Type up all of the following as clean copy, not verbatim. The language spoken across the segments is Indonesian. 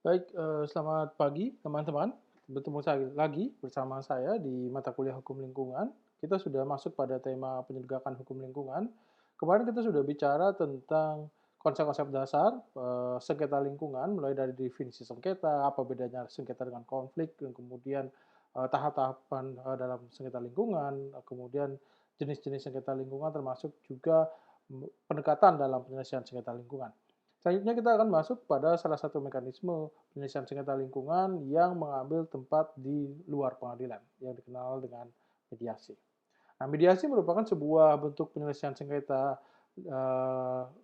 Baik, selamat pagi teman-teman. Bertemu lagi bersama saya di mata kuliah hukum lingkungan. Kita sudah masuk pada tema penegakan hukum lingkungan. Kemarin kita sudah bicara tentang konsep-konsep dasar sengketa lingkungan, mulai dari definisi sengketa, apa bedanya sengketa dengan konflik, dan kemudian tahap-tahapan dalam sengketa lingkungan, kemudian jenis-jenis sengketa lingkungan, termasuk juga pendekatan dalam penyelesaian sengketa lingkungan. Selanjutnya kita akan masuk pada salah satu mekanisme penyelesaian sengketa lingkungan yang mengambil tempat di luar pengadilan, yang dikenal dengan mediasi. Nah, mediasi merupakan sebuah bentuk penyelesaian sengketa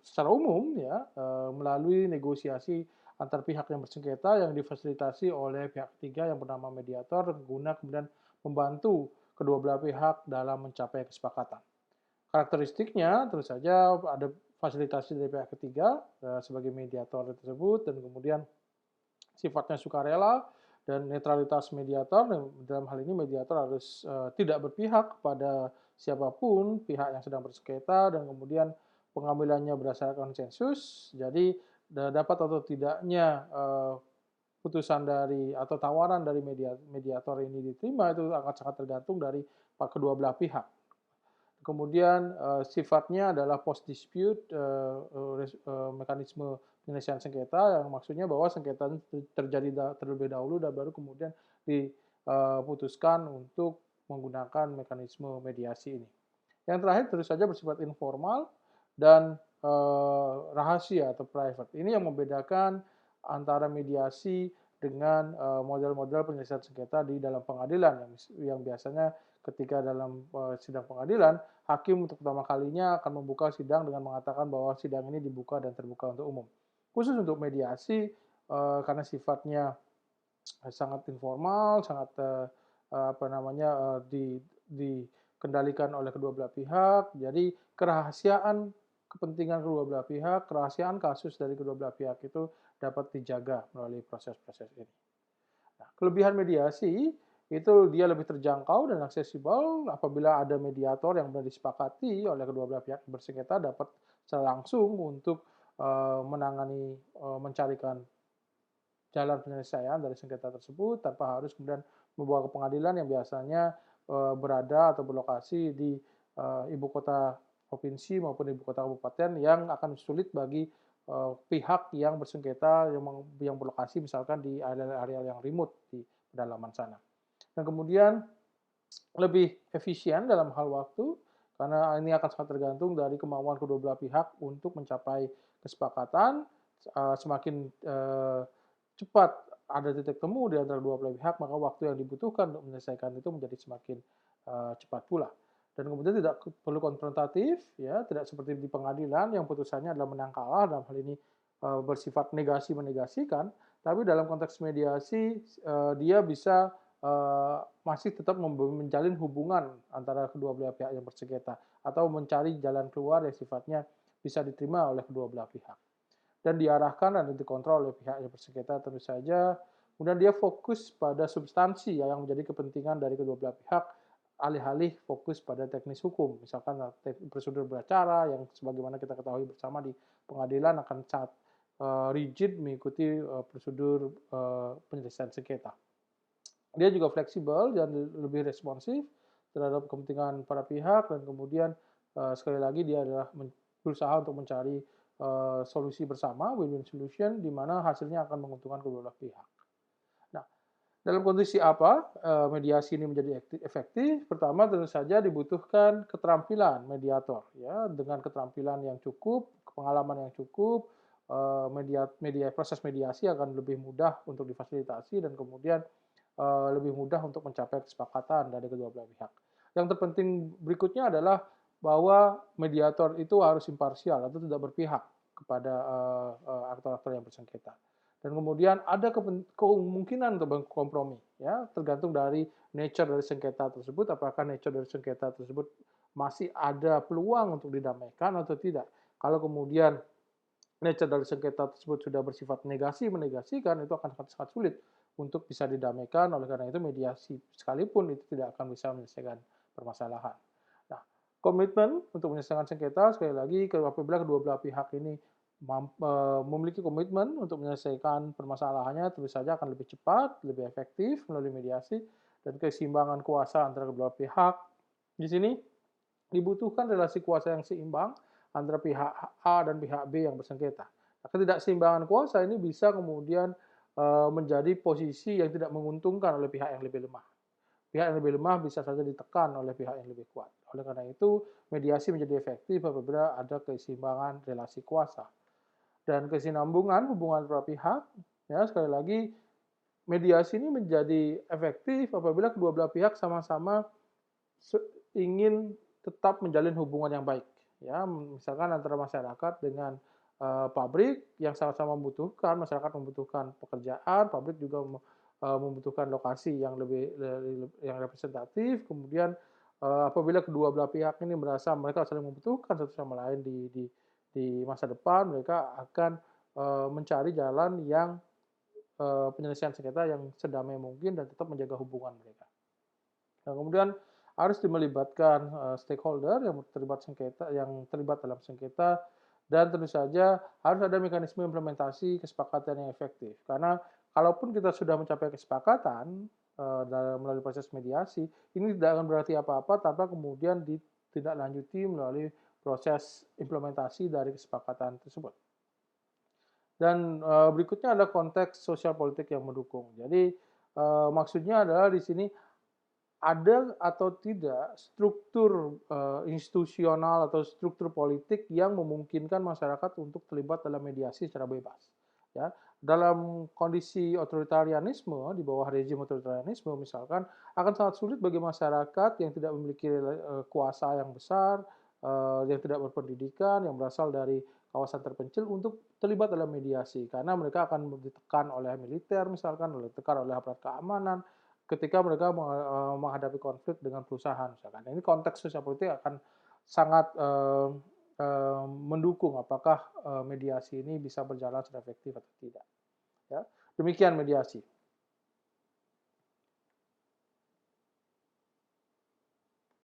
secara umum ya, melalui negosiasi antar pihak yang bersengketa yang difasilitasi oleh pihak ketiga yang bernama mediator guna kemudian membantu kedua belah pihak dalam mencapai kesepakatan. Karakteristiknya tentu saja ada fasilitasi dari pihak ketiga sebagai mediator tersebut, dan kemudian sifatnya sukarela dan netralitas mediator. Dalam hal ini mediator harus tidak berpihak kepada siapapun pihak yang sedang bersengketa, dan kemudian pengambilannya berdasarkan konsensus. Jadi dapat atau tidaknya putusan dari atau tawaran dari mediator ini diterima itu akan sangat tergantung dari kedua belah pihak. Kemudian sifatnya adalah post dispute, mekanisme penyelesaian sengketa, yang maksudnya bahwa sengketa terjadi terlebih dahulu dan baru kemudian diputuskan untuk menggunakan mekanisme mediasi ini. Yang terakhir tentu saja bersifat informal dan rahasia atau private. Ini yang membedakan antara mediasi dengan model-model penyelesaian sengketa di dalam pengadilan yang biasanya ketika dalam sidang pengadilan, hakim untuk pertama kalinya akan membuka sidang dengan mengatakan bahwa sidang ini dibuka dan terbuka untuk umum. Khusus untuk mediasi, karena sifatnya sangat informal, sangat apa namanya dikendalikan oleh kedua belah pihak. Jadi kerahasiaan kepentingan kedua belah pihak, kerahasiaan kasus dari kedua belah pihak itu dapat dijaga melalui proses-proses ini. Nah, kelebihan mediasi itu dia lebih terjangkau dan aksesibel apabila ada mediator yang sudah disepakati oleh kedua belah pihak bersengketa dapat secara langsung untuk menangani, mencarikan jalan penyelesaian dari sengketa tersebut tanpa harus kemudian membawa ke pengadilan yang biasanya berada atau berlokasi di ibu kota provinsi maupun ibu kota kabupaten, yang akan sulit bagi pihak yang bersengketa yang berlokasi misalkan di area-area yang remote di pedalaman sana. Dan kemudian lebih efisien dalam hal waktu, karena ini akan sangat tergantung dari kemauan kedua belah pihak untuk mencapai kesepakatan. Semakin cepat ada titik temu di antara dua belah pihak, maka waktu yang dibutuhkan untuk menyelesaikan itu menjadi semakin cepat pula. Dan kemudian tidak perlu konfrontatif, ya, tidak seperti di pengadilan yang putusannya adalah menang kalah, dalam hal ini bersifat negasi menegasikan, tapi dalam konteks mediasi dia bisa masih tetap menjalin hubungan antara kedua belah pihak yang bersengketa atau mencari jalan keluar yang sifatnya bisa diterima oleh kedua belah pihak dan diarahkan dan dikontrol oleh pihak yang bersengketa tentu saja. Kemudian dia fokus pada substansi yang menjadi kepentingan dari kedua belah pihak, alih-alih fokus pada teknis hukum. Misalkan prosedur beracara yang sebagaimana kita ketahui bersama di pengadilan akan sangat rigid mengikuti prosedur penyelesaian sengketa. Dia juga fleksibel dan lebih responsif terhadap kepentingan para pihak, dan kemudian sekali lagi dia adalah berusaha untuk mencari solusi bersama, win-win solution, di mana hasilnya akan menguntungkan kedua belah pihak. Nah, dalam kondisi apa mediasi ini menjadi efektif? Pertama, tentu saja dibutuhkan keterampilan mediator, ya, dengan keterampilan yang cukup, pengalaman yang cukup, proses mediasi akan lebih mudah untuk difasilitasi dan kemudian lebih mudah untuk mencapai kesepakatan dari kedua belah pihak. Yang terpenting berikutnya adalah bahwa mediator itu harus imparsial atau tidak berpihak kepada aktor-aktor yang bersengketa. Dan kemudian ada kemungkinan untuk berkompromi, ya, tergantung dari nature dari sengketa tersebut, apakah nature dari sengketa tersebut masih ada peluang untuk didamaikan atau tidak. Kalau kemudian nature dari sengketa tersebut sudah bersifat negasi menegasikan, itu akan sangat sulit untuk bisa didamaikan. Oleh karena itu mediasi sekalipun itu tidak akan bisa menyelesaikan permasalahan. Nah, komitmen untuk menyelesaikan sengketa sekali lagi apabila kedua belah pihak ini memiliki komitmen untuk menyelesaikan permasalahannya, tentu saja akan lebih cepat, lebih efektif melalui mediasi, dan keseimbangan kuasa antara kedua pihak. Di sini dibutuhkan relasi kuasa yang seimbang antara pihak A dan pihak B yang bersengketa. Nah, ketidakseimbangan kuasa ini bisa kemudian menjadi posisi yang tidak menguntungkan oleh pihak yang lebih lemah. Pihak yang lebih lemah bisa saja ditekan oleh pihak yang lebih kuat. Oleh karena itu, mediasi menjadi efektif apabila ada keseimbangan relasi kuasa. Dan kesinambungan hubungan antara pihak, ya sekali lagi, mediasi ini menjadi efektif apabila kedua belah pihak sama-sama ingin tetap menjalin hubungan yang baik. Ya, misalkan antara masyarakat dengan pabrik yang sama-sama membutuhkan, masyarakat membutuhkan pekerjaan, pabrik juga membutuhkan lokasi yang lebih yang representatif. Kemudian apabila kedua belah pihak ini merasa mereka saling membutuhkan satu sama lain di masa depan, mereka akan mencari jalan yang penyelesaian sengketa yang sedamai mungkin dan tetap menjaga hubungan mereka. Nah, kemudian harus melibatkan stakeholder yang terlibat dalam sengketa, dan tentu saja harus ada mekanisme implementasi kesepakatan yang efektif. Karena kalaupun kita sudah mencapai kesepakatan dalam melalui proses mediasi, ini tidak akan berarti apa-apa tanpa kemudian ditindaklanjuti melalui proses implementasi dari kesepakatan tersebut. Dan berikutnya adalah konteks sosial politik yang mendukung. Jadi maksudnya adalah di sini ada atau tidak struktur institusional atau struktur politik yang memungkinkan masyarakat untuk terlibat dalam mediasi secara bebas. Ya, dalam kondisi otoritarianisme, di bawah rezim otoritarianisme misalkan, akan sangat sulit bagi masyarakat yang tidak memiliki kuasa yang besar, yang tidak berpendidikan, yang berasal dari kawasan terpencil untuk terlibat dalam mediasi, karena mereka akan ditekan oleh militer misalkan, ditekan oleh aparat keamanan, ketika mereka menghadapi konflik dengan perusahaan misalkan. Ini konteks sosial politik akan sangat mendukung apakah mediasi ini bisa berjalan secara efektif atau tidak. Ya, demikian mediasi.